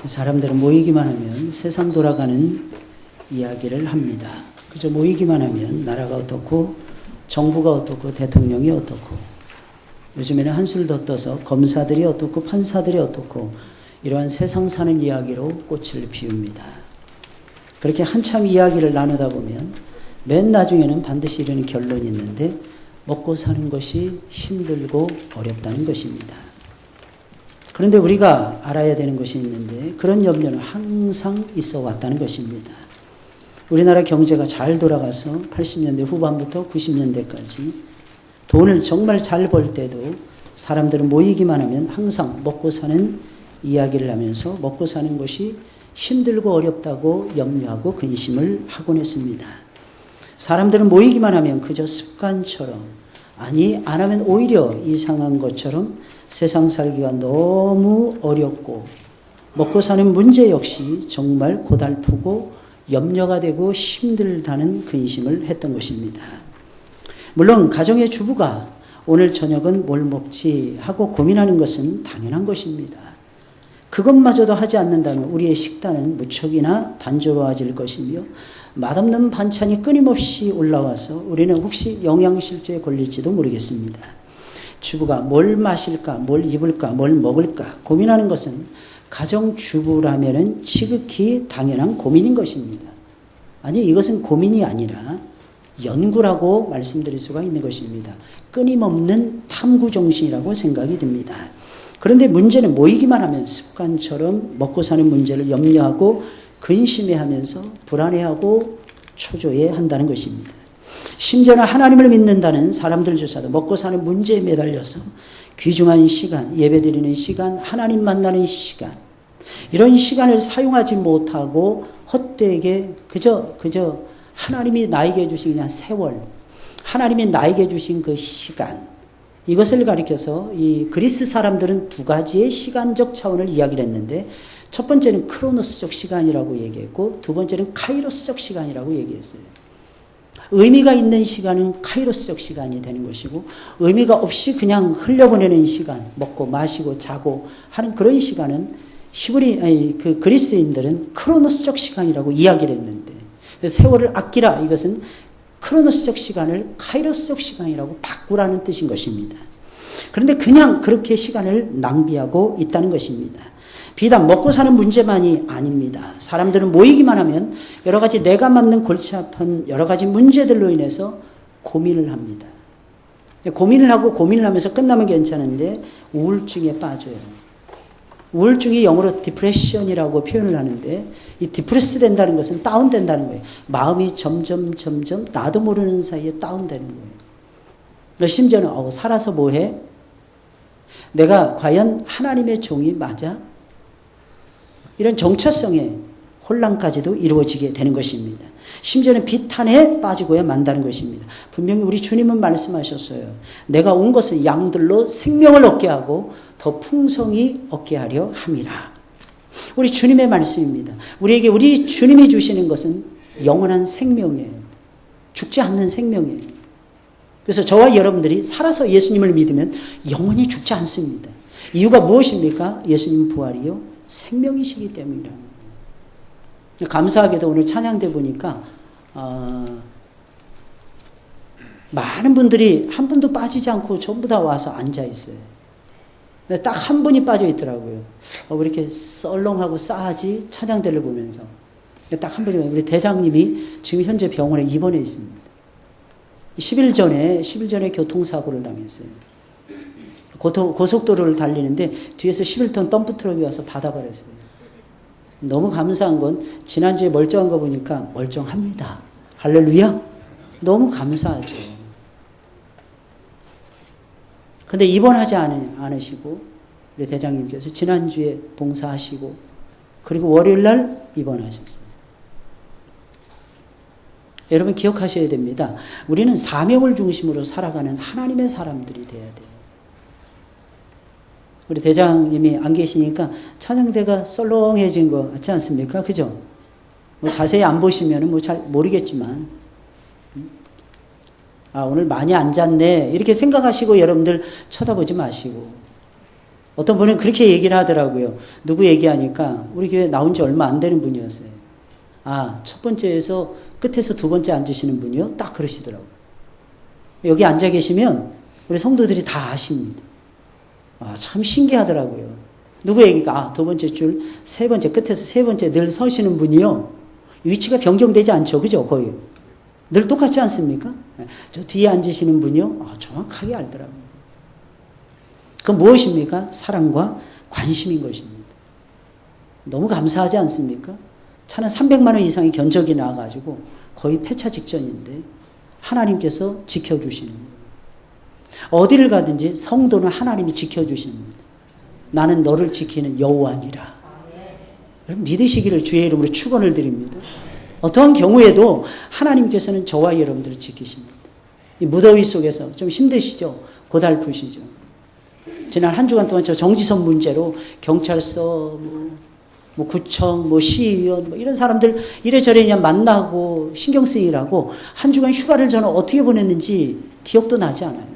사람들은 모이기만 하면 세상 돌아가는 이야기를 합니다. 그저 모이기만 하면 나라가 어떻고 정부가 어떻고 대통령이 어떻고 요즘에는 한술 더 떠서 검사들이 어떻고 판사들이 어떻고 이러한 세상 사는 이야기로 꽃을 피웁니다. 그렇게 한참 이야기를 나누다 보면 맨 나중에는 반드시 이르는 결론이 있는데 먹고 사는 것이 힘들고 어렵다는 것입니다. 그런데 우리가 알아야 되는 것이 있는데 그런 염려는 항상 있어 왔다는 것입니다. 우리나라 경제가 잘 돌아가서 80년대 후반부터 90년대까지 돈을 정말 잘 벌 때도 사람들은 모이기만 하면 항상 먹고 사는 이야기를 하면서 먹고 사는 것이 힘들고 어렵다고 염려하고 근심을 하곤 했습니다. 사람들은 모이기만 하면 그저 습관처럼 아니 안 하면 오히려 이상한 것처럼 세상 살기가 너무 어렵고 먹고 사는 문제 역시 정말 고달프고 염려가 되고 힘들다는 근심을 했던 것입니다. 물론 가정의 주부가 오늘 저녁은 뭘 먹지 하고 고민하는 것은 당연한 것입니다. 그것마저도 하지 않는다면 우리의 식단은 무척이나 단조로워질 것이며 맛없는 반찬이 끊임없이 올라와서 우리는 혹시 영양실조에 걸릴지도 모르겠습니다. 주부가 뭘 마실까, 뭘 입을까, 뭘 먹을까 고민하는 것은 가정주부라면 지극히 당연한 고민인 것입니다. 아니 이것은 고민이 아니라 연구라고 말씀드릴 수가 있는 것입니다. 끊임없는 탐구정신이라고 생각이 듭니다. 그런데 문제는 모이기만 하면 습관처럼 먹고 사는 문제를 염려하고 근심해하면서 불안해하고 초조해한다는 것입니다. 심지어는 하나님을 믿는다는 사람들조차도 먹고 사는 문제에 매달려서 귀중한 시간, 예배드리는 시간, 하나님 만나는 시간 이런 시간을 사용하지 못하고 헛되게 그저 하나님이 나에게 주신 그냥 세월, 하나님이 나에게 주신 그 시간 이것을 가리켜서 이 그리스 사람들은 두 가지의 시간적 차원을 이야기를 했는데 첫 번째는 크로노스적 시간이라고 얘기했고 두 번째는 카이로스적 시간이라고 얘기했어요. 의미가 있는 시간은 카이로스적 시간이 되는 것이고 의미가 없이 그냥 흘려보내는 시간, 먹고 마시고 자고 하는 그런 시간은 그 그리스인들은 크로노스적 시간이라고 이야기를 했는데 세월을 아끼라 이것은 크로노스적 시간을 카이로스적 시간이라고 바꾸라는 뜻인 것입니다. 그런데 그냥 그렇게 시간을 낭비하고 있다는 것입니다. 비단 먹고 사는 문제만이 아닙니다. 사람들은 모이기만 하면 여러 가지 내가 맞는 골치 아픈 여러 가지 문제들로 인해서 고민을 합니다. 고민을 하고 고민을 하면서 끝나면 괜찮은데 우울증에 빠져요. 우울증이 영어로 디프레션이라고 표현을 하는데 이 디프레스 된다는 것은 다운된다는 거예요. 마음이 점점 나도 모르는 사이에 다운되는 거예요. 심지어는 살아서 뭐해? 내가 과연 하나님의 종이 맞아? 이런 정체성의 혼란까지도 이루어지게 되는 것입니다. 심지어는 비탄에 빠지고야 만다는 것입니다. 분명히 우리 주님은 말씀하셨어요. 내가 온 것은 양들로 생명을 얻게 하고 더 풍성히 얻게 하려 함이라. 우리 주님의 말씀입니다. 우리에게 우리 주님이 주시는 것은 영원한 생명이에요. 죽지 않는 생명이에요. 그래서 저와 여러분들이 살아서 예수님을 믿으면 영원히 죽지 않습니다. 이유가 무엇입니까? 예수님 부활이요. 생명이시기 때문이라는 거예요. 감사하게도 오늘 찬양대 보니까 많은 분들이 한 분도 빠지지 않고 전부 다 와서 앉아 있어요. 딱 한 분이 빠져 있더라고요. 왜 이렇게 썰렁하고 싸하지? 찬양대를 보면서. 딱 한 분이, 우리 대장님이 지금 현재 병원에 입원해 있습니다. 10일 전에 교통사고를 당했어요. 고속도로를 달리는데 뒤에서 11톤 덤프트럭이 와서 받아버렸어요. 너무 감사한 건 지난주에 멀쩡한 거 보니까 멀쩡합니다. 할렐루야. 너무 감사하죠. 근데 입원하지 않으시고 우리 대장님께서 지난주에 봉사하시고 그리고 월요일날 입원하셨어요. 여러분 기억하셔야 됩니다. 우리는 사명을 중심으로 살아가는 하나님의 사람들이 돼야 돼요. 우리 대장님이 안 계시니까 찬양대가 썰렁해진 거 같지 않습니까? 그죠? 뭐 자세히 안 보시면 뭐 잘 모르겠지만 오늘 많이 앉았네 이렇게 생각하시고 여러분들 쳐다보지 마시고 어떤 분은 그렇게 얘기를 하더라고요. 누구 얘기하니까 우리 교회 나온 지 얼마 안 되는 분이었어요. 아, 첫 번째에서 끝에서 두 번째 앉으시는 분이요? 딱 그러시더라고요. 여기 앉아 계시면 우리 성도들이 다 아십니다. 아, 참 신기하더라고요. 누구 얘기가, 아, 두 번째 줄, 세 번째, 끝에서 세 번째 늘 서시는 분이요. 위치가 변경되지 않죠. 그죠? 거의. 늘 똑같지 않습니까? 저 뒤에 앉으시는 분이요. 아, 정확하게 알더라고요. 그건 무엇입니까? 사랑과 관심인 것입니다. 너무 감사하지 않습니까? 차는 300만 원 이상의 견적이 나와가지고 거의 폐차 직전인데 하나님께서 지켜주시는 거예요. 어디를 가든지 성도는 하나님이 지켜주십니다. 나는 너를 지키는 여호와니라. 여러분 믿으시기를 주의 이름으로 축원을 드립니다. 어떠한 경우에도 하나님께서는 저와 여러분들을 지키십니다. 이 무더위 속에서 좀 힘드시죠? 고달프시죠? 지난 한 주간 동안 저 정지선 문제로 경찰서, 뭐 구청, 뭐 시의원, 뭐 이런 사람들 이래저래 그냥 만나고 신경 쓰이라고 한 주간 휴가를 저는 어떻게 보냈는지 기억도 나지 않아요.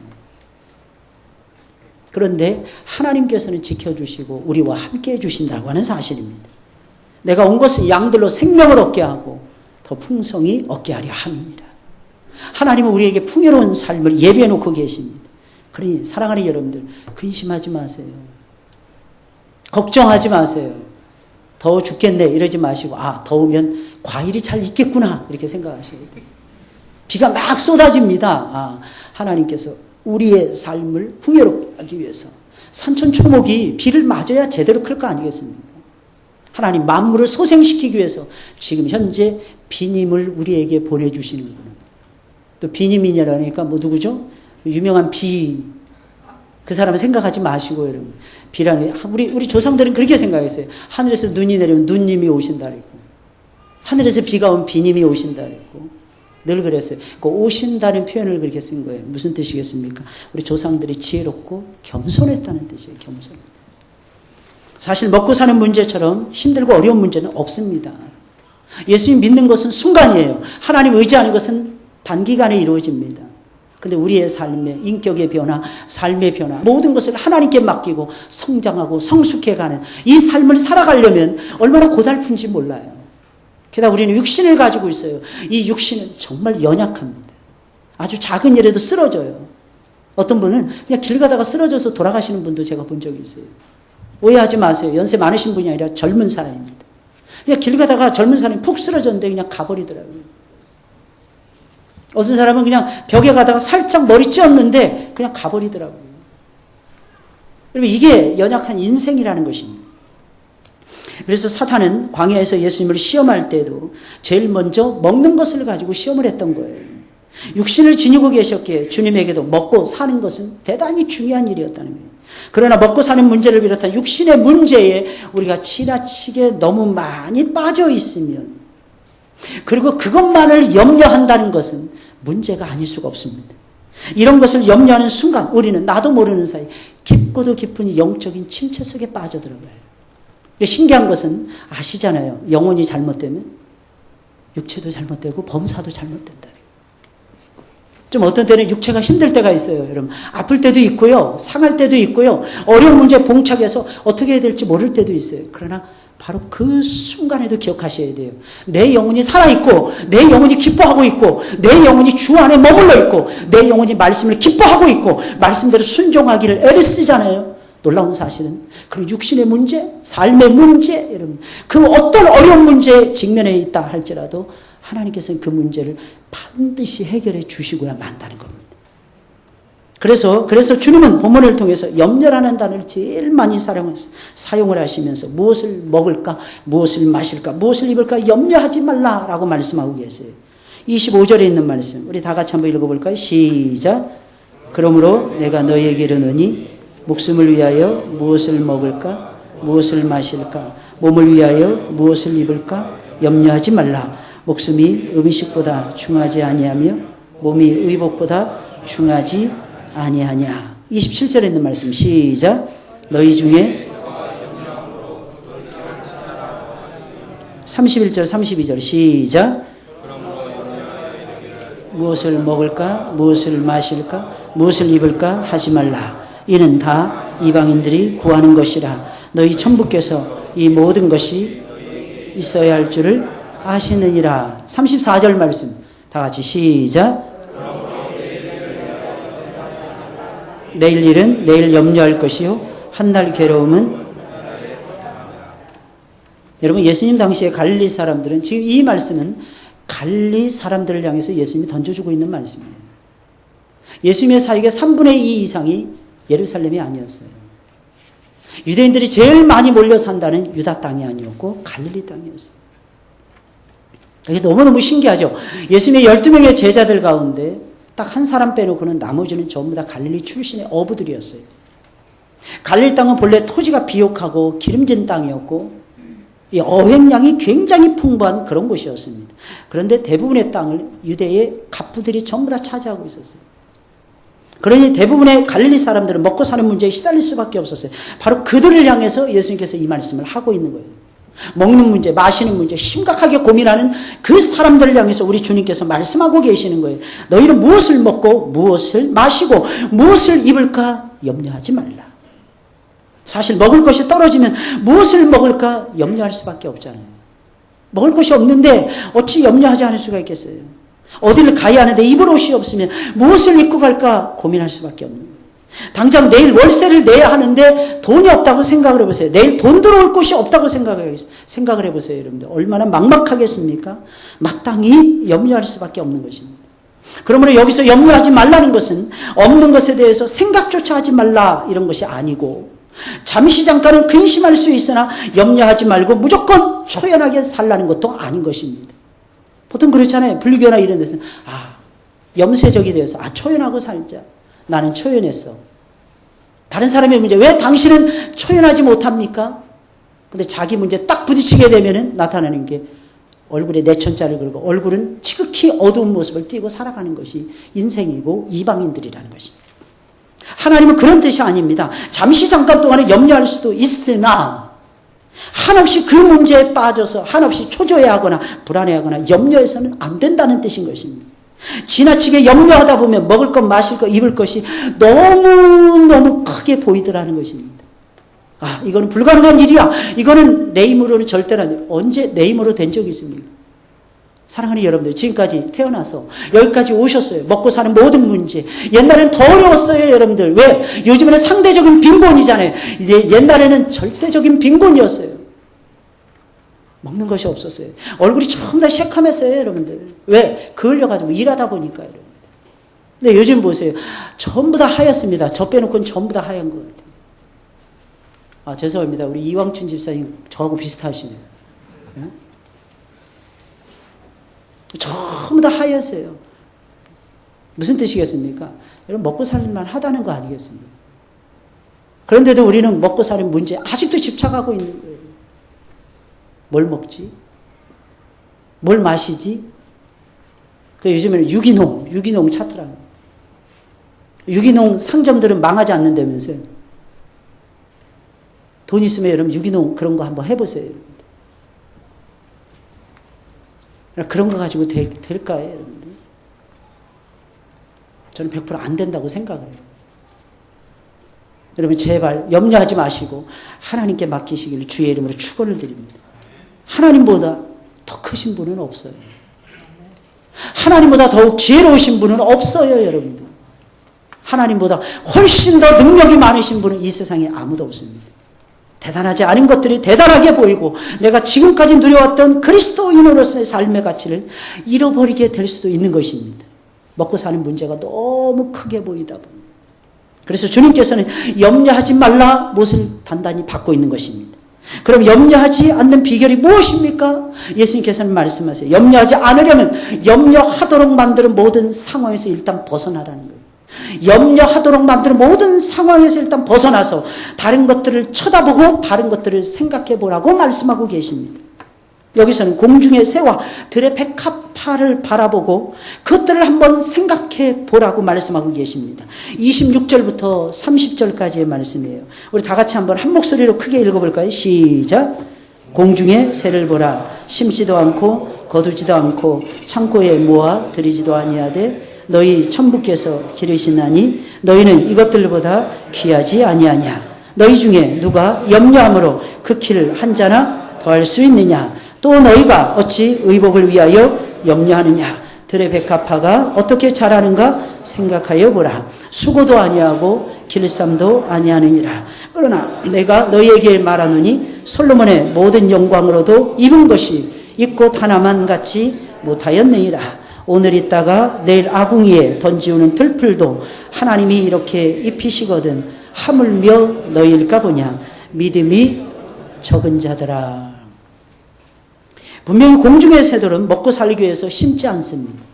그런데 하나님께서는 지켜주시고 우리와 함께 해주신다고 하는 사실입니다. 내가 온 것은 양들로 생명을 얻게 하고 더 풍성히 얻게 하려 함입니다. 하나님은 우리에게 풍요로운 삶을 예비해 놓고 계십니다. 그러니 사랑하는 여러분들 근심하지 마세요. 걱정하지 마세요. 더워 죽겠네 이러지 마시고 아 더우면 과일이 잘 익겠구나 이렇게 생각하셔야 돼요. 비가 막 쏟아집니다. 아 하나님께서 우리의 삶을 풍요롭게 하기 위해서 산천초목이 비를 맞아야 제대로 클 거 아니겠습니까? 하나님 만물을 소생시키기 위해서 지금 현재 비님을 우리에게 보내주시는구나. 또 비님이냐라니까 뭐 누구죠? 유명한 비. 그 사람은 생각하지 마시고 여러분. 비라는 우리 조상들은 그렇게 생각했어요. 하늘에서 눈이 내리면 눈님이 오신다 그랬고 하늘에서 비가 오면 비님이 오신다 그랬고 늘 그랬어요. 그 오신다는 표현을 그렇게 쓴 거예요. 무슨 뜻이겠습니까? 우리 조상들이 지혜롭고 겸손했다는 뜻이에요. 겸손. 사실 먹고 사는 문제처럼 힘들고 어려운 문제는 없습니다. 예수님 믿는 것은 순간이에요. 하나님 의지하는 것은 단기간에 이루어집니다. 근데 우리의 삶의 인격의 변화, 삶의 변화, 모든 것을 하나님께 맡기고 성장하고 성숙해가는 이 삶을 살아가려면 얼마나 고달픈지 몰라요. 게다가 우리는 육신을 가지고 있어요. 이 육신은 정말 연약합니다. 아주 작은 일에도 쓰러져요. 어떤 분은 그냥 길 가다가 쓰러져서 돌아가시는 분도 제가 본 적이 있어요. 오해하지 마세요. 연세 많으신 분이 아니라 젊은 사람입니다. 그냥 길 가다가 젊은 사람이 푹 쓰러졌는데 그냥 가버리더라고요. 어떤 사람은 그냥 벽에 가다가 살짝 머리 찧었는데 그냥 가버리더라고요. 여러분 이게 연약한 인생이라는 것입니다. 그래서 사탄은 광야에서 예수님을 시험할 때도 제일 먼저 먹는 것을 가지고 시험을 했던 거예요. 육신을 지니고 계셨기에 주님에게도 먹고 사는 것은 대단히 중요한 일이었다는 거예요. 그러나 먹고 사는 문제를 비롯한 육신의 문제에 우리가 지나치게 너무 많이 빠져 있으면 그리고 그것만을 염려한다는 것은 문제가 아닐 수가 없습니다. 이런 것을 염려하는 순간 우리는 나도 모르는 사이 깊고도 깊은 영적인 침체 속에 빠져들어가요. 신기한 것은 아시잖아요. 영혼이 잘못되면 육체도 잘못되고 범사도 잘못된다. 좀 어떤 때는 육체가 힘들 때가 있어요. 여러분 아플 때도 있고요. 상할 때도 있고요. 어려운 문제에 봉착해서 어떻게 해야 될지 모를 때도 있어요. 그러나 바로 그 순간에도 기억하셔야 돼요. 내 영혼이 살아있고 내 영혼이 기뻐하고 있고 내 영혼이 주 안에 머물러 있고 내 영혼이 말씀을 기뻐하고 있고 말씀대로 순종하기를 애를 쓰잖아요. 놀라운 사실은 그 육신의 문제, 삶의 문제, 여러분 그 어떤 어려운 문제에 직면해 있다 할지라도 하나님께서는 그 문제를 반드시 해결해 주시고야 만다는 겁니다. 그래서 주님은 본문을 통해서 염려라는 단어를 제일 많이 사용을 하시면서 무엇을 먹을까, 무엇을 마실까, 무엇을 입을까 염려하지 말라라고 말씀하고 계세요. 25절에 있는 말씀 우리 다 같이 한번 읽어볼까요? 시작. 그러므로 내가 너희에게 이르노니 목숨을 위하여 무엇을 먹을까, 무엇을 마실까, 몸을 위하여 무엇을 입을까 염려하지 말라. 목숨이 음식보다 중하지 아니하며 몸이 의복보다 중하지 아니하냐. 27절에 있는 말씀 시작. 너희 중에 31절 32절 시작. 무엇을 먹을까 무엇을 마실까 무엇을 입을까 하지 말라. 이는 다 이방인들이 구하는 것이라. 너희 천부께서 이 모든 것이 있어야 할 줄을 아시느니라. 34절 말씀 다 같이 시작. 내일 일은 내일 염려할 것이요 한날 괴로움은. 여러분, 예수님 당시에 갈릴리 사람들은, 지금 이 말씀은 갈릴리 사람들을 향해서 예수님이 던져주고 있는 말씀이에요. 예수님의 사역의 3분의 2 이상이 예루살렘이 아니었어요. 유대인들이 제일 많이 몰려 산다는 유다 땅이 아니었고 갈릴리 땅이었어요. 이게 너무너무 신기하죠. 예수님의 12명의 제자들 가운데 딱 한 사람 빼놓고는 나머지는 전부 다 갈릴리 출신의 어부들이었어요. 갈릴리 땅은 본래 토지가 비옥하고 기름진 땅이었고 이 어획량이 굉장히 풍부한 그런 곳이었습니다. 그런데 대부분의 땅을 유대의 갑부들이 전부 다 차지하고 있었어요. 그러니 대부분의 갈릴리 사람들은 먹고 사는 문제에 시달릴 수밖에 없었어요. 바로 그들을 향해서 예수님께서 이 말씀을 하고 있는 거예요. 먹는 문제, 마시는 문제, 심각하게 고민하는 그 사람들을 향해서 우리 주님께서 말씀하고 계시는 거예요. 너희는 무엇을 먹고 무엇을 마시고 무엇을 입을까 염려하지 말라. 사실 먹을 것이 떨어지면 무엇을 먹을까 염려할 수밖에 없잖아요. 먹을 것이 없는데 어찌 염려하지 않을 수가 있겠어요. 어디를 가야 하는데 입을 옷이 없으면 무엇을 입고 갈까 고민할 수밖에 없는 거예요. 당장 내일 월세를 내야 하는데 돈이 없다고 생각을 해보세요. 내일 돈 들어올 곳이 없다고 생각을 해보세요. 여러분들 얼마나 막막하겠습니까? 마땅히 염려할 수밖에 없는 것입니다. 그러므로 여기서 염려하지 말라는 것은 없는 것에 대해서 생각조차 하지 말라 이런 것이 아니고, 잠시 잠깐은 근심할 수 있으나 염려하지 말고 무조건 초연하게 살라는 것도 아닌 것입니다. 보통 그렇잖아요. 불교나 이런 데서는 염세적이 되어서 초연하고 살자. 나는 초연했어. 다른 사람의 문제, 왜 당신은 초연하지 못합니까? 근데 자기 문제 딱 부딪히게 되면은 나타나는 게 얼굴에 내천자를 그리고 얼굴은 지극히 어두운 모습을 띠고 살아가는 것이 인생이고 이방인들이라는 것입니다. 하나님은 그런 뜻이 아닙니다. 잠시 잠깐 동안에 염려할 수도 있으나 한없이 그 문제에 빠져서 한없이 초조해하거나 불안해하거나 염려해서는 안 된다는 뜻인 것입니다. 지나치게 염려하다 보면 먹을 것, 마실 것, 입을 것이 너무너무 크게 보이더라는 것입니다. 이거는 불가능한 일이야. 이거는 내 힘으로는 절대로 안 돼. 언제 내 힘으로 된 적이 있습니까? 사랑하는 여러분들, 지금까지 태어나서 여기까지 오셨어요. 먹고 사는 모든 문제. 옛날에는 더 어려웠어요, 여러분들. 왜? 요즘에는 상대적인 빈곤이잖아요. 옛날에는 절대적인 빈곤이었어요. 먹는 것이 없었어요. 얼굴이 전부 다 새카맸어요, 여러분들. 왜? 그을려가지고 일하다 보니까, 여러분들. 근데 요즘 보세요. 전부 다 하얗습니다. 저 빼놓고는 전부 다 하얀 것 같아요. 죄송합니다. 우리 이왕춘 집사님 저하고 비슷하시네요. 예? 전부 다 하얗어요. 무슨 뜻이겠습니까? 여러분, 먹고 살만 하다는 거 아니겠습니까? 그런데도 우리는 먹고 사는 문제에 아직도 집착하고 있는 거예요. 뭘 먹지? 뭘 마시지? 요즘에는 유기농 찾더라고요. 유기농 상점들은 망하지 않는다면서요. 돈 있으면 여러분 유기농 그런 거 한번 해보세요. 그런 거 가지고 될까요, 여러분들? 저는 100% 안 된다고 생각을 해요. 여러분, 제발 염려하지 마시고 하나님께 맡기시기를 주의 이름으로 축원을 드립니다. 하나님보다 더 크신 분은 없어요. 하나님보다 더욱 지혜로우신 분은 없어요, 여러분들. 하나님보다 훨씬 더 능력이 많으신 분은 이 세상에 아무도 없습니다. 대단하지 않은 것들이 대단하게 보이고 내가 지금까지 누려왔던 그리스도인으로서의 삶의 가치를 잃어버리게 될 수도 있는 것입니다. 먹고 사는 문제가 너무 크게 보이다 보니. 그래서 주님께서는 염려하지 말라 못을 단단히 받고 있는 것입니다. 그럼 염려하지 않는 비결이 무엇입니까? 예수님께서는 말씀하세요. 염려하지 않으려면 염려하도록 만드는 모든 상황에서 일단 벗어나라는 거예요. 염려하도록 만드는 모든 상황에서 일단 벗어나서 다른 것들을 쳐다보고 다른 것들을 생각해 보라고 말씀하고 계십니다. 여기서는 공중의 새와 들의 백합화를 바라보고 그것들을 한번 생각해 보라고 말씀하고 계십니다. 26절부터 30절까지의 말씀이에요. 우리 다 같이 한번 한 목소리로 크게 읽어볼까요? 시작. 공중의 새를 보라. 심지도 않고 거두지도 않고 창고에 모아 들이지도 아니하되 너희 천부께서 기르시나니 너희는 이것들보다 귀하지 아니하냐. 너희 중에 누가 염려함으로 그 키를 한 자나 더할 수 있느냐? 또 너희가 어찌 의복을 위하여 염려하느냐? 들의 백합화가 어떻게 자라는가 생각하여 보라. 수고도 아니하고 길쌈도 아니하느니라. 그러나 내가 너희에게 말하노니 솔로몬의 모든 영광으로도 입은 것이 이 꽃 하나만 같지 못하였느니라. 오늘 있다가 내일 아궁이에 던지우는 들풀도 하나님이 이렇게 입히시거든 하물며 너희일까 보냐. 믿음이 적은 자들아. 분명히 공중의 새들은 먹고 살기 위해서 심지 않습니다.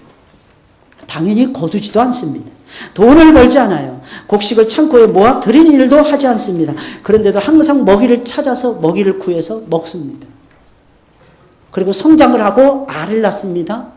당연히 거두지도 않습니다. 돈을 벌지 않아요. 곡식을 창고에 모아 들이는 일도 하지 않습니다. 그런데도 항상 먹이를 찾아서 먹이를 구해서 먹습니다. 그리고 성장을 하고 알을 낳습니다.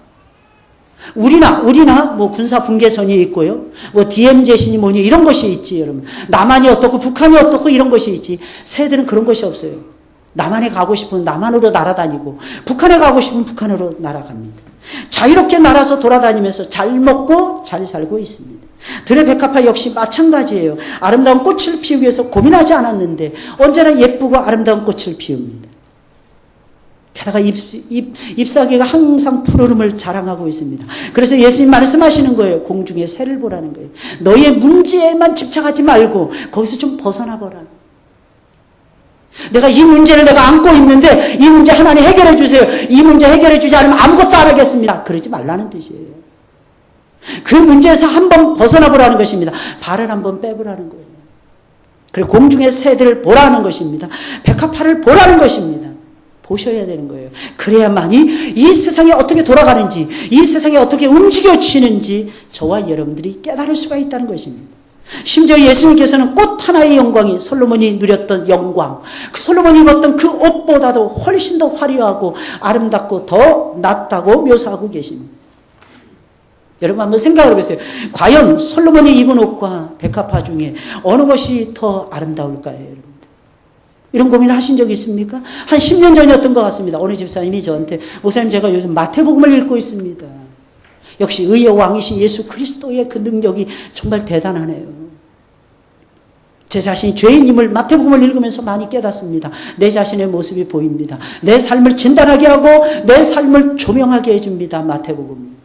우리나 뭐 군사 분계선이 있고요. 뭐 DMZ신이 뭐니 이런 것이 있지, 여러분. 남한이 어떻고 북한이 어떻고 이런 것이 있지. 새들은 그런 것이 없어요. 남한에 가고 싶으면 남한으로 날아다니고 북한에 가고 싶으면 북한으로 날아갑니다. 자유롭게 날아서 돌아다니면서 잘 먹고 잘 살고 있습니다. 들의 백합화 역시 마찬가지예요. 아름다운 꽃을 피우기 위해서 고민하지 않았는데 언제나 예쁘고 아름다운 꽃을 피웁니다. 게다가 잎사귀가 항상 푸르름을 자랑하고 있습니다. 그래서 예수님 말씀하시는 거예요. 공중의 새를 보라는 거예요. 너희의 문제에만 집착하지 말고 거기서 좀 벗어나 보라. 내가 이 문제를 내가 안고 있는데 이 문제 하나님 해결해 주세요. 이 문제 해결해 주지 않으면 아무것도 안 하겠습니다. 그러지 말라는 뜻이에요. 그 문제에서 한번 벗어나 보라는 것입니다. 발을 한번 빼보라는 거예요. 그리고 공중의 새들을 보라는 것입니다. 백합화를 보라는 것입니다. 보셔야 되는 거예요. 그래야만이 이 세상이 어떻게 돌아가는지, 이 세상이 어떻게 움직여지는지 저와 여러분들이 깨달을 수가 있다는 것입니다. 심지어 예수님께서는 꽃 하나의 영광이 솔로몬이 누렸던 영광, 솔로몬이 입었던 그 옷보다도 훨씬 더 화려하고 아름답고 더 낫다고 묘사하고 계십니다. 여러분 한번 생각해 보세요. 과연 솔로몬이 입은 옷과 백합화 중에 어느 것이 더 아름다울까요, 여러분? 이런 고민을 하신 적이 있습니까? 한 10년 전이었던 것 같습니다. 어느 집사님이 저한테 목사님 제가 요즘 마태복음을 읽고 있습니다. 역시 의의 왕이신 예수 그리스도의 그 능력이 정말 대단하네요. 제 자신이 죄인임을 마태복음을 읽으면서 많이 깨닫습니다. 내 자신의 모습이 보입니다. 내 삶을 진단하게 하고 내 삶을 조명하게 해줍니다. 마태복음.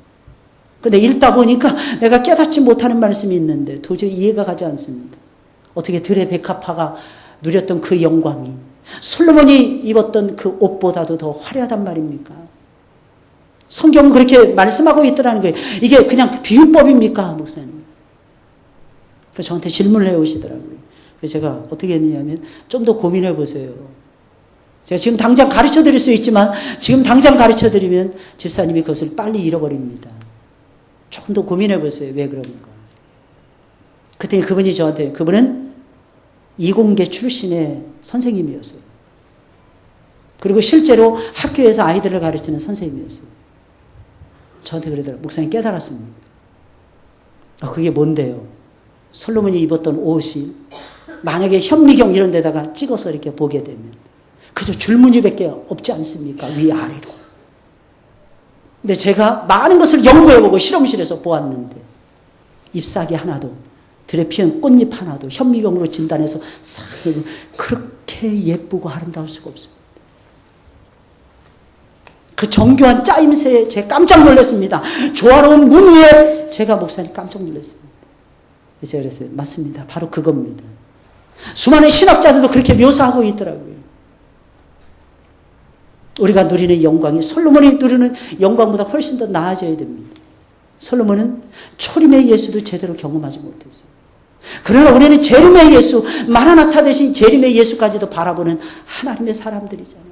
근데 읽다 보니까 내가 깨닫지 못하는 말씀이 있는데 도저히 이해가 가지 않습니다. 어떻게 들의 백합화가 누렸던 그 영광이 솔로몬이 입었던 그 옷보다도 더 화려하단 말입니까? 성경은 그렇게 말씀하고 있더라는 거예요. 이게 그냥 비유법입니까, 목사님? 그래서 저한테 질문을 해오시더라고요. 그래서 제가 어떻게 했느냐면 좀 더 고민해 보세요. 제가 지금 당장 가르쳐 드릴 수 있지만 지금 당장 가르쳐 드리면 집사님이 그것을 빨리 잃어버립니다. 조금 더 고민해 보세요. 왜 그런가? 그랬더니 그분이 저한테, 그분은 이공계 출신의 선생님이었어요. 그리고 실제로 학교에서 아이들을 가르치는 선생님이었어요. 저한테 그러더라고요. 목사님 깨달았습니다. 그게 뭔데요? 솔로몬이 입었던 옷이 만약에 현미경 이런 데다가 찍어서 이렇게 보게 되면 그저 줄무늬밖에 없지 않습니까? 위아래로. 근데 제가 많은 것을 연구해보고 실험실에서 보았는데 잎사귀 하나도, 들에 피는 꽃잎 하나도 현미경으로 진단해서 그렇게 예쁘고 아름다울 수가 없습니다. 그 정교한 짜임새에 제가 깜짝 놀랐습니다. 조화로운 무늬에 제가 목사님 깜짝 놀랐습니다. 제가 그랬어요. 맞습니다. 바로 그겁니다. 수많은 신학자들도 그렇게 묘사하고 있더라고요. 우리가 누리는 영광이 솔로몬이 누리는 영광보다 훨씬 더 나아져야 됩니다. 솔로몬은 초림의 예수도 제대로 경험하지 못했어요. 그러나 우리는 재림의 예수, 마라나타 대신 재림의 예수까지도 바라보는 하나님의 사람들이잖아요.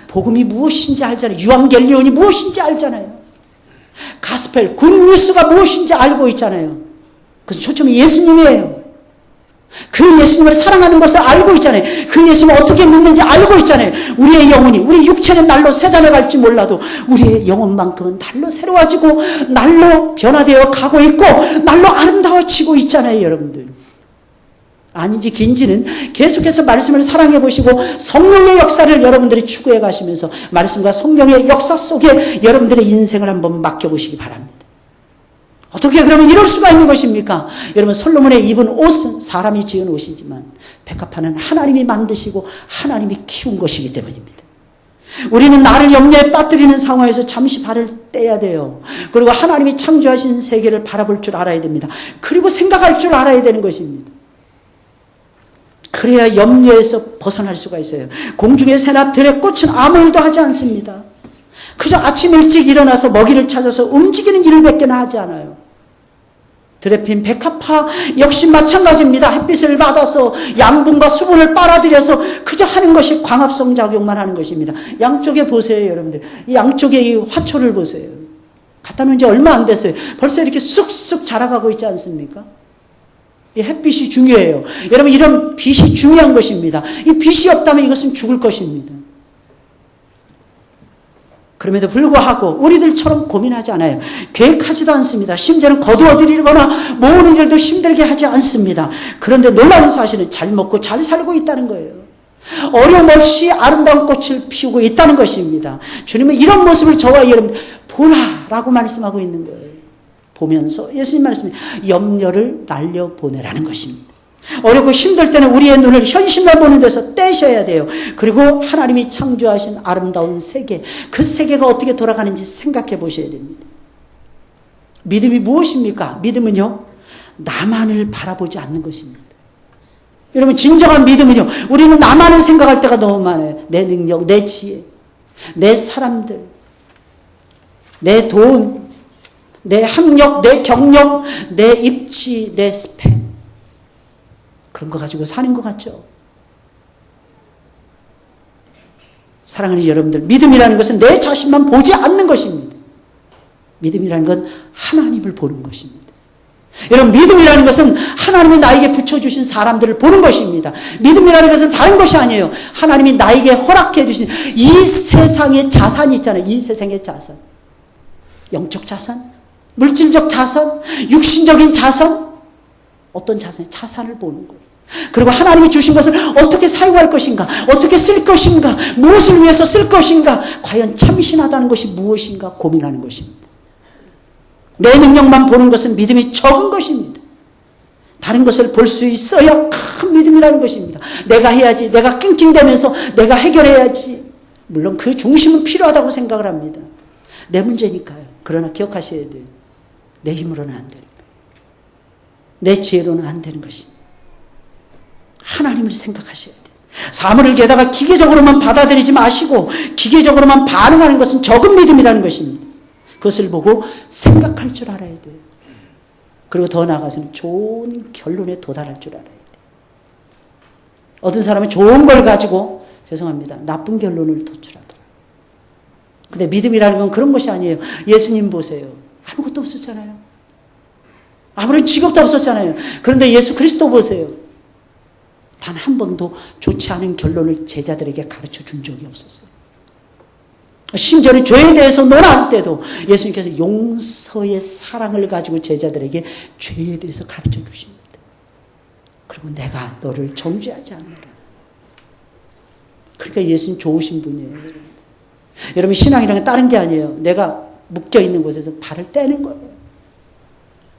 복음이 무엇인지 알잖아요. 유앙겔리온이 무엇인지 알잖아요. 가스펠, 굿뉴스가 무엇인지 알고 있잖아요. 그래서 초점이 예수님이에요. 그 예수님을 사랑하는 것을 알고 있잖아요. 그 예수님을 어떻게 믿는지 알고 있잖아요. 우리의 영혼이, 우리 육체는 날로 세잔해 갈지 몰라도 우리의 영혼만큼은 날로 새로워지고 날로 변화되어 가고 있고 날로 아름다워지고 있잖아요, 여러분들. 아닌지 긴지는 계속해서 말씀을 사랑해 보시고 성령의 역사를 여러분들이 추구해 가시면서 말씀과 성령의 역사 속에 여러분들의 인생을 한번 맡겨보시기 바랍니다. 어떻게 그러면 이럴 수가 있는 것입니까? 여러분, 솔로몬의 입은 옷은 사람이 지은 옷이지만 백합화는 하나님이 만드시고 하나님이 키운 것이기 때문입니다. 우리는 나를 염려에 빠뜨리는 상황에서 잠시 발을 떼야 돼요. 그리고 하나님이 창조하신 세계를 바라볼 줄 알아야 됩니다. 그리고 생각할 줄 알아야 되는 것입니다. 그래야 염려에서 벗어날 수가 있어요. 공중의 새나 들의 꽃은 아무 일도 하지 않습니다. 그저 아침 일찍 일어나서 먹이를 찾아서 움직이는 일을 밖에는 하지 않아요. 들에 핀 백합화 역시 마찬가지입니다. 햇빛을 받아서 양분과 수분을 빨아들여서 그저 하는 것이 광합성 작용만 하는 것입니다. 양쪽에 보세요, 여러분들. 이 양쪽에 이 화초를 보세요. 갖다 놓은 지 얼마 안 됐어요. 벌써 이렇게 쑥쑥 자라가고 있지 않습니까? 이 햇빛이 중요해요. 여러분, 이런 빛이 중요한 것입니다. 이 빛이 없다면 이것은 죽을 것입니다. 그럼에도 불구하고 우리들처럼 고민하지 않아요. 계획하지도 않습니다. 심지어는 거두어들이거나 모으는 일도 힘들게 하지 않습니다. 그런데 놀라운 사실은 잘 먹고 잘 살고 있다는 거예요. 어려움 없이 아름다운 꽃을 피우고 있다는 것입니다. 주님은 이런 모습을 저와 여러분 보라라고 말씀하고 있는 거예요. 보면서 예수님 말씀이 염려를 날려보내라는 것입니다. 어렵고 힘들 때는 우리의 눈을 현실만 보는 데서 떼셔야 돼요. 그리고 하나님이 창조하신 아름다운 세계, 그 세계가 어떻게 돌아가는지 생각해 보셔야 됩니다. 믿음이 무엇입니까? 믿음은요, 나만을 바라보지 않는 것입니다. 여러분, 진정한 믿음은요, 우리는 나만을 생각할 때가 너무 많아요. 내 능력, 내 지혜, 내 사람들, 내 돈, 내 학력, 내 경력, 내 입지, 내 스펙, 그런 거 가지고 사는 것 같죠? 사랑하는 여러분들, 믿음이라는 것은 내 자신만 보지 않는 것입니다. 믿음이라는 건 하나님을 보는 것입니다. 여러분, 믿음이라는 것은 하나님이 나에게 붙여주신 사람들을 보는 것입니다. 믿음이라는 것은 다른 것이 아니에요. 하나님이 나에게 허락해 주신 이 세상의 자산이 있잖아요. 이 세상의 자산. 영적 자산, 물질적 자산, 육신적인 자산, 어떤 자산? 자산을 보는 거예요. 그리고 하나님이 주신 것을 어떻게 사용할 것인가, 어떻게 쓸 것인가, 무엇을 위해서 쓸 것인가, 과연 참신하다는 것이 무엇인가 고민하는 것입니다. 내 능력만 보는 것은 믿음이 적은 것입니다. 다른 것을 볼 수 있어야 큰 믿음이라는 것입니다. 내가 해야지, 내가 낑낑대면서 내가 해결해야지. 물론 그 중심은 필요하다고 생각을 합니다. 내 문제니까요. 그러나 기억하셔야 돼요. 내 힘으로는 안 되는 거예요. 내 지혜로는 안 되는 것입니다. 하나님을 생각하셔야 돼요. 사물을 게다가 기계적으로만 받아들이지 마시고 기계적으로만 반응하는 것은 적은 믿음이라는 것입니다. 그것을 보고 생각할 줄 알아야 돼요. 그리고 더 나아가서는 좋은 결론에 도달할 줄 알아야 돼요. 어떤 사람은 좋은 걸 가지고 죄송합니다, 나쁜 결론을 도출하더라고요. 근데 믿음이라는 건 그런 것이 아니에요. 예수님 보세요. 아무것도 없었잖아요. 아무런 직업도 없었잖아요. 그런데 예수 그리스도 보세요. 단 한 번도 좋지 않은 결론을 제자들에게 가르쳐 준 적이 없었어요. 심지어는 죄에 대해서 논할 때도 예수님께서 용서의 사랑을 가지고 제자들에게 죄에 대해서 가르쳐 주십니다. 그리고 내가 너를 정죄하지 않노라. 그러니까 예수님 좋으신 분이에요. 여러분, 신앙이란 게 다른 게 아니에요. 내가 묶여있는 곳에서 발을 떼는 거예요.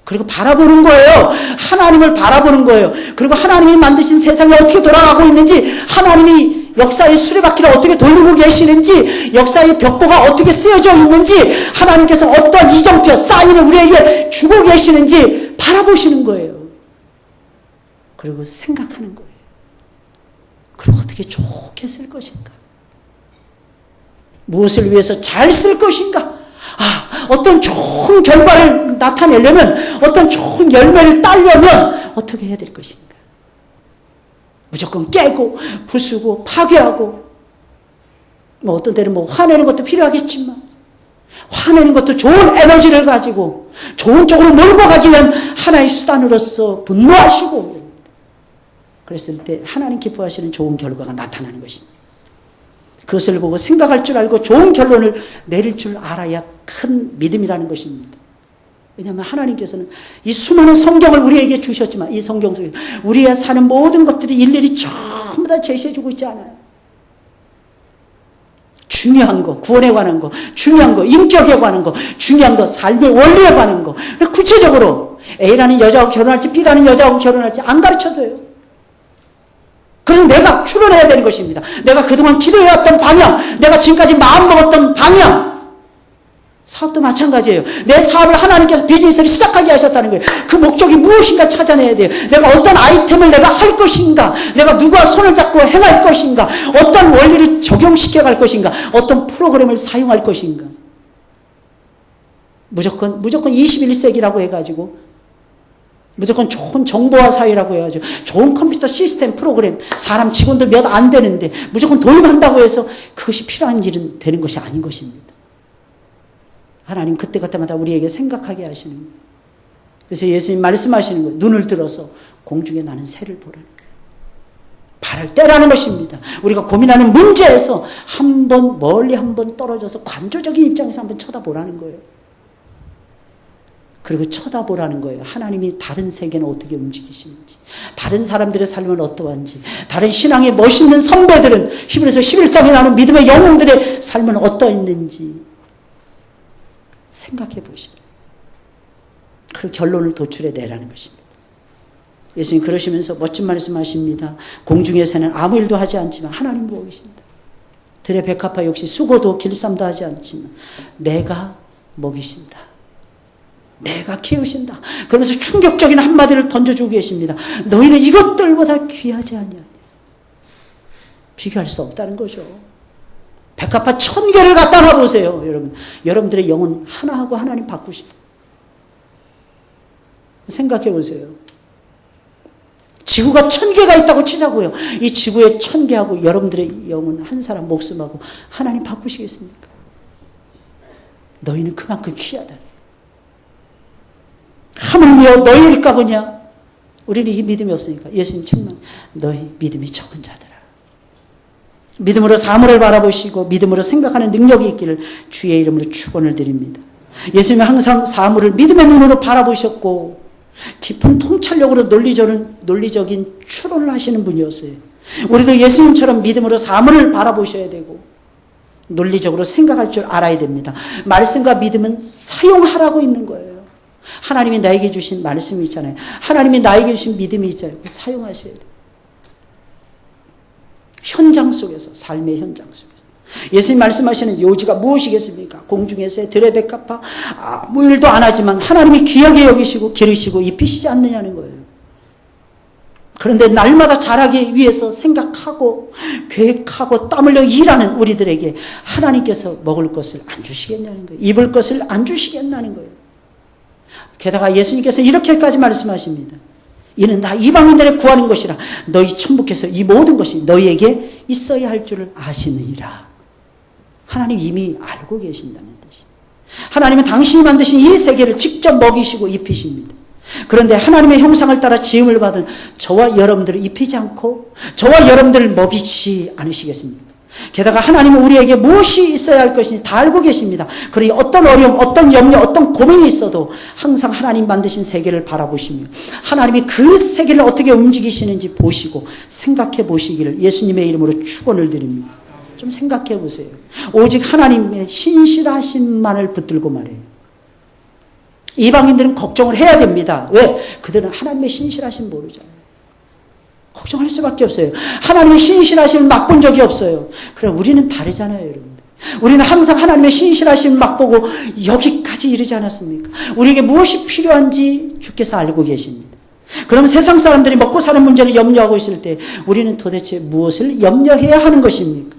그리고 바라보는 거예요. 하나님을 바라보는 거예요. 그리고 하나님이 만드신 세상이 어떻게 돌아가고 있는지, 하나님이 역사의 수레바퀴를 어떻게 돌리고 계시는지, 역사의 벽보가 어떻게 쓰여져 있는지, 하나님께서 어떤 이정표, 사인을 우리에게 주고 계시는지 바라보시는 거예요. 그리고 생각하는 거예요. 그리고 어떻게 좋게 쓸 것인가? 무엇을 위해서 잘 쓸 것인가? 어떤 좋은 결과를 나타내려면, 어떤 좋은 열매를 따려면 어떻게 해야 될 것인가? 무조건 깨고 부수고 파괴하고, 어떤 때는 화내는 것도 필요하겠지만, 화내는 것도 좋은 에너지를 가지고 좋은 쪽으로 몰고 가기 위한 하나의 수단으로서 분노하시고, 그랬을 때 하나님 기뻐하시는 좋은 결과가 나타나는 것입니다. 그것을 보고 생각할 줄 알고 좋은 결론을 내릴 줄 알아야 큰 믿음이라는 것입니다. 왜냐하면 하나님께서는 이 수많은 성경을 우리에게 주셨지만, 이 성경 속에 우리가 사는 모든 것들이 일일이 전부 다 제시해 주고 있지 않아요. 중요한 거, 구원에 관한 거, 중요한 거, 인격에 관한 거, 중요한 거, 삶의 원리에 관한 거. 구체적으로 A라는 여자하고 결혼할지 B라는 여자하고 결혼할지 안 가르쳐줘요. 그래서 내가 추론해야 되는 것입니다. 내가 그동안 기도해왔던 방향, 내가 지금까지 마음먹었던 방향. 사업도 마찬가지예요. 내 사업을 하나님께서 비즈니스를 시작하게 하셨다는 거예요. 그 목적이 무엇인가 찾아내야 돼요. 내가 어떤 아이템을 내가 할 것인가, 내가 누구와 손을 잡고 행할 것인가, 어떤 원리를 적용시켜 갈 것인가, 어떤 프로그램을 사용할 것인가. 무조건 21세기라고 해가지고 무조건 좋은 정보화 사회라고 해가지고 좋은 컴퓨터 시스템 프로그램, 사람 직원들 몇 안 되는데 무조건 도입한다고 해서 그것이 필요한 일은 되는 것이 아닌 것입니다. 하나님 그때마다 우리에게 생각하게 하시는 거예요. 그래서 예수님 말씀하시는 거예요. 눈을 들어서 공중에 나는 새를 보라는 거예요. 발을 떼라는 것입니다. 우리가 고민하는 문제에서 한번 멀리 한번 떨어져서 관조적인 입장에서 한번 쳐다보라는 거예요. 그리고 쳐다보라는 거예요. 하나님이 다른 세계는 어떻게 움직이시는지, 다른 사람들의 삶은 어떠한지, 다른 신앙의 멋있는 선배들은 히브리서 11장에 나오는 믿음의 영웅들의 삶은 어떠했는지 생각해 보시라. 그 결론을 도출해내라는 것입니다. 예수님 그러시면서 멋진 말씀하십니다. 공중의 새는 아무 일도 하지 않지만 하나님 보고 계신다. 들의 백합화 역시 수고도 길쌈도 하지 않지만 내가 먹이신다. 내가 키우신다. 그러면서 충격적인 한마디를 던져주고 계십니다. 너희는 이것들보다 귀하지 아니하냐. 비교할 수 없다는 거죠. 백합화 1000개를 갖다 놔보세요. 여러분. 여러분들의 영혼 하나하고 하나님 바꾸시다. 생각해 보세요. 지구가 1000개가 있다고 치자고요. 이 지구의 1000개하고 여러분들의 영혼 한 사람 목숨하고 하나님 바꾸시겠습니까? 너희는 그만큼 귀하다. 하물며 너희일까 보냐? 우리는 이 믿음이 없으니까 예수님 책망. 너희 믿음이 적은 자들아. 믿음으로 사물을 바라보시고 믿음으로 생각하는 능력이 있기를 주의 이름으로 축원을 드립니다. 예수님은 항상 사물을 믿음의 눈으로 바라보셨고 깊은 통찰력으로 논리적인 추론을 하시는 분이었어요. 우리도 예수님처럼 믿음으로 사물을 바라보셔야 되고 논리적으로 생각할 줄 알아야 됩니다. 말씀과 믿음은 사용하라고 있는 거예요. 하나님이 나에게 주신 말씀이 있잖아요. 하나님이 나에게 주신 믿음이 있잖아요. 사용하셔야 돼요. 현장 속에서, 삶의 현장 속에서. 예수님 말씀하시는 요지가 무엇이겠습니까? 공중의 새, 들의 백합화, 아무 일도 안 하지만 하나님이 귀하게 여기시고 기르시고 입히시지 않느냐는 거예요. 그런데 날마다 자라기 위해서 생각하고 계획하고 땀 흘려 일하는 우리들에게 하나님께서 먹을 것을 안 주시겠냐는 거예요. 입을 것을 안 주시겠냐는 거예요. 게다가 예수님께서 이렇게까지 말씀하십니다. 이는 다 이방인들의 구하는 것이라 너희 천부께서 이 모든 것이 너희에게 있어야 할 줄을 아시느니라. 하나님 이미 알고 계신다는 뜻이. 하나님은 당신이 만드신 이 세계를 직접 먹이시고 입히십니다. 그런데 하나님의 형상을 따라 지음을 받은 저와 여러분들을 입히지 않고 저와 여러분들을 먹이지 않으시겠습니까? 게다가 하나님은 우리에게 무엇이 있어야 할 것인지 다 알고 계십니다. 그러니 어떤 어려움, 어떤 염려, 어떤 고민이 있어도 항상 하나님 만드신 세계를 바라보시며 하나님이 그 세계를 어떻게 움직이시는지 보시고 생각해 보시기를 예수님의 이름으로 축원을 드립니다. 좀 생각해 보세요. 오직 하나님의 신실하심만을 붙들고 말해요. 이방인들은 걱정을 해야 됩니다. 왜? 그들은 하나님의 신실하심 모르잖아요. 걱정할 수밖에 없어요. 하나님의 신실하심을 맛본 적이 없어요. 그럼 우리는 다르잖아요, 여러분들. 우리는 항상 하나님의 신실하심을 맛보고 여기까지 이르지 않았습니까? 우리에게 무엇이 필요한지 주께서 알고 계십니다. 그럼 세상 사람들이 먹고 사는 문제를 염려하고 있을 때 우리는 도대체 무엇을 염려해야 하는 것입니까?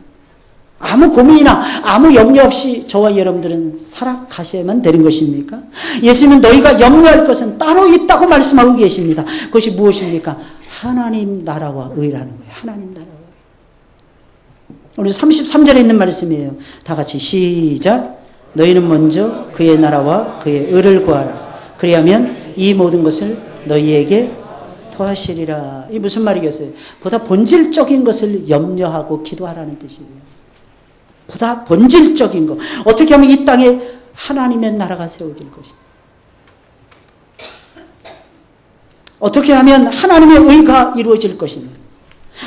아무 고민이나 아무 염려 없이 저와 여러분들은 살아가셔야만 되는 것입니까? 예수님은 너희가 염려할 것은 따로 있다고 말씀하고 계십니다. 그것이 무엇입니까? 하나님 나라와 의라는 거예요. 하나님 나라와 의. 오늘 33절에 있는 말씀이에요. 다 같이 시작. 너희는 먼저 그의 나라와 그의 의를 구하라. 그리하면 이 모든 것을 너희에게 더하시리라. 이 무슨 말이겠어요? 보다 본질적인 것을 염려하고 기도하라는 뜻이에요. 보다 본질적인 것. 어떻게 하면 이 땅에 하나님의 나라가 세워질 것인가? 어떻게 하면 하나님의 의가 이루어질 것인가?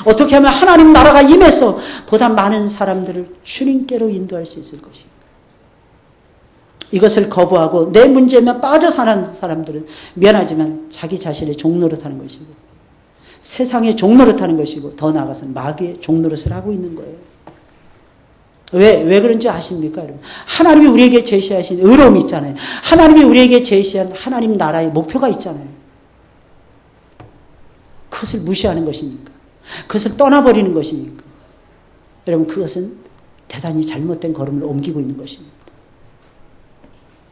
어떻게 하면 하나님 나라가 임해서 보다 많은 사람들을 주님께로 인도할 수 있을 것인가. 이것을 거부하고 내 문제면 빠져 사는 사람들은 미안하지만 자기 자신의 종노릇하는 것이고 세상의 종노릇하는 것이고 더 나아가서는 마귀의 종노릇을 하고 있는 거예요. 왜 그런지 아십니까, 여러분? 하나님이 우리에게 제시하신 의로움이 있잖아요. 하나님이 우리에게 제시한 하나님 나라의 목표가 있잖아요. 그것을 무시하는 것이니까. 그것을 떠나버리는 것이니까. 여러분, 그것은 대단히 잘못된 걸음을 옮기고 있는 것입니다.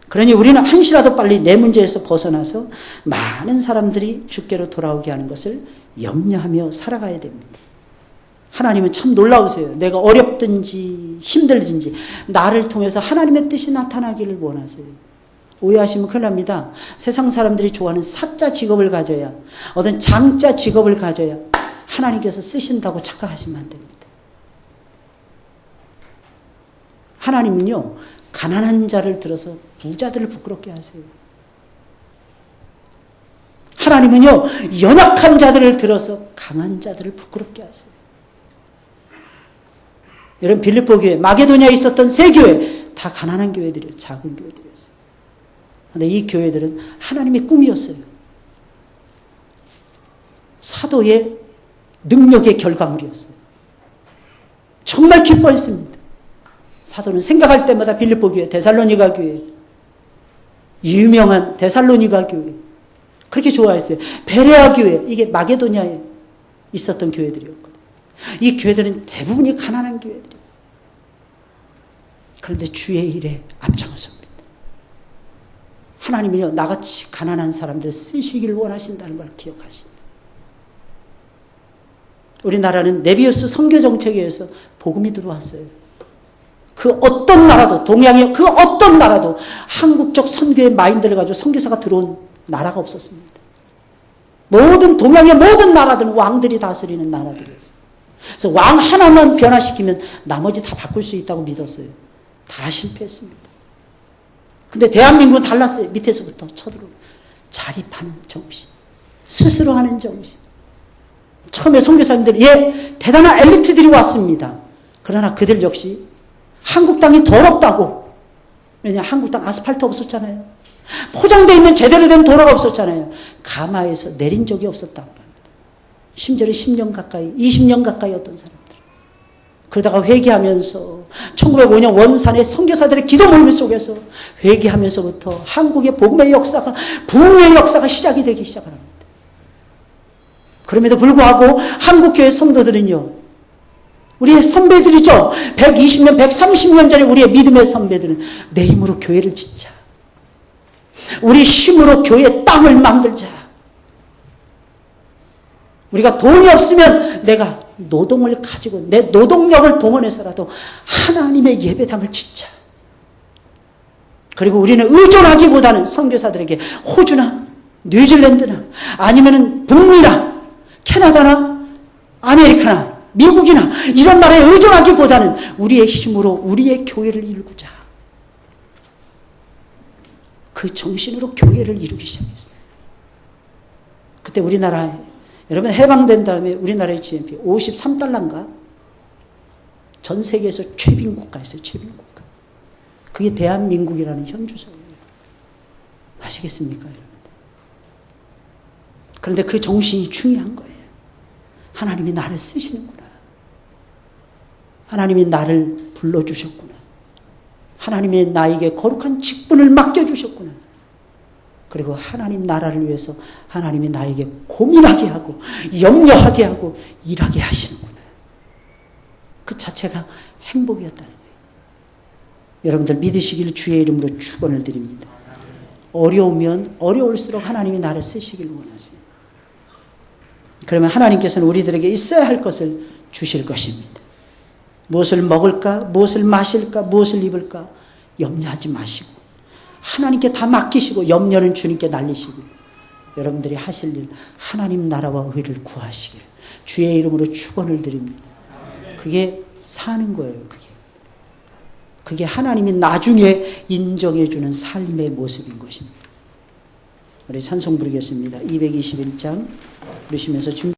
그러니 우리는 한시라도 빨리 내 문제에서 벗어나서 많은 사람들이 주께로 돌아오게 하는 것을 염려하며 살아가야 됩니다. 하나님은 참 놀라우세요. 내가 어렵든지 힘들든지 나를 통해서 하나님의 뜻이 나타나기를 원하세요. 오해하시면 큰일 납니다. 세상 사람들이 좋아하는 사자 직업을 가져야, 어떤 장자 직업을 가져야 하나님께서 쓰신다고 착각하시면 안 됩니다. 하나님은요, 가난한 자를 들어서 부자들을 부끄럽게 하세요. 하나님은요, 연약한 자들을 들어서 강한 자들을 부끄럽게 하세요. 여러분, 빌립보 교회, 마게도냐에 있었던 세 교회 다 가난한 교회들이에요. 작은 교회들이었어요. 그런데 이 교회들은 하나님의 꿈이었어요. 사도의 능력의 결과물이었어요. 정말 기뻐했습니다. 사도는 생각할 때마다 빌립보 교회, 데살로니가 교회, 유명한 데살로니가 교회 그렇게 좋아했어요. 베레아 교회, 이게 마게도냐에 있었던 교회들이었거든요. 이 교회들은 대부분이 가난한 교회들이었어요. 그런데 주의 일에 앞장섰습니다. 하나님은요, 나같이 가난한 사람들 쓰시기를 원하신다는 걸 기억하십니다. 우리나라는 네비우스 선교 정책에 의해서 복음이 들어왔어요. 그 어떤 나라도, 동양의 그 어떤 나라도 한국적 선교의 마인드를 가지고 선교사가 들어온 나라가 없었습니다. 모든 동양의 모든 나라들은 왕들이 다스리는 나라들이었어요. 그래서 왕 하나만 변화시키면 나머지 다 바꿀 수 있다고 믿었어요. 다 실패했습니다. 근데 대한민국은 달랐어요. 밑에서부터 쳐들어오고 자립하는 정신, 스스로 하는 정신. 처음에 선교사님들, 대단한 엘리트들이 왔습니다. 그러나 그들 역시 한국 땅이 더럽다고. 왜냐, 한국 땅 아스팔트 없었잖아요. 포장되어 있는 제대로 된 도로가 없었잖아요. 가마에서 내린 적이 없었다고 합니다. 심지어 10년 가까이, 20년 가까이 어떤 사람들. 그러다가 회개하면서 1905년 원산의 선교사들의 기도 모임 속에서 회개하면서부터 한국의 복음의 역사가, 부흥의 역사가 시작이 되기 시작합니다. 그럼에도 불구하고 한국교회 성도들은요, 우리의 선배들이죠. 120년, 130년 전에 우리의 믿음의 선배들은 내 힘으로 교회를 짓자. 우리 힘으로 교회의 땅을 만들자. 우리가 돈이 없으면 내가 노동을 가지고 내 노동력을 동원해서라도 하나님의 예배당을 짓자. 그리고 우리는 의존하기보다는 선교사들에게 호주나 뉴질랜드나 아니면은 북미나 캐나다나 아메리카나 미국이나 이런 나라에 의존하기보다는 우리의 힘으로 우리의 교회를 이루자. 그 정신으로 교회를 이루기 시작했어요. 그때 우리나라에, 여러분 해방된 다음에 우리나라의 GNP 53달러인가? 전 세계에서 최빈국가였어요. 최빈국가. 그게 대한민국이라는 현주소예요. 아시겠습니까, 여러분? 그런데 그 정신이 중요한 거예요. 하나님이 나를 쓰시는구나. 하나님이 나를 불러주셨구나. 하나님이 나에게 거룩한 직분을 맡겨주셨구나. 그리고 하나님 나라를 위해서 하나님이 나에게 고민하게 하고 염려하게 하고 일하게 하시는구나. 그 자체가 행복이었다는 거예요. 여러분들 믿으시길 주의 이름으로 축원을 드립니다. 어려우면 어려울수록 하나님이 나를 쓰시길 원하세요. 그러면 하나님께서는 우리들에게 있어야 할 것을 주실 것입니다. 무엇을 먹을까, 무엇을 마실까, 무엇을 입을까 염려하지 마시고 하나님께 다 맡기시고 염려는 주님께 날리시고 여러분들이 하실 일 하나님 나라와 의를 구하시길 주의 이름으로 축원을 드립니다. 그게 사는 거예요. 그게 하나님이 나중에 인정해 주는 삶의 모습인 것입니다. 우리 찬송 부르겠습니다. 221장 부르시면서 준비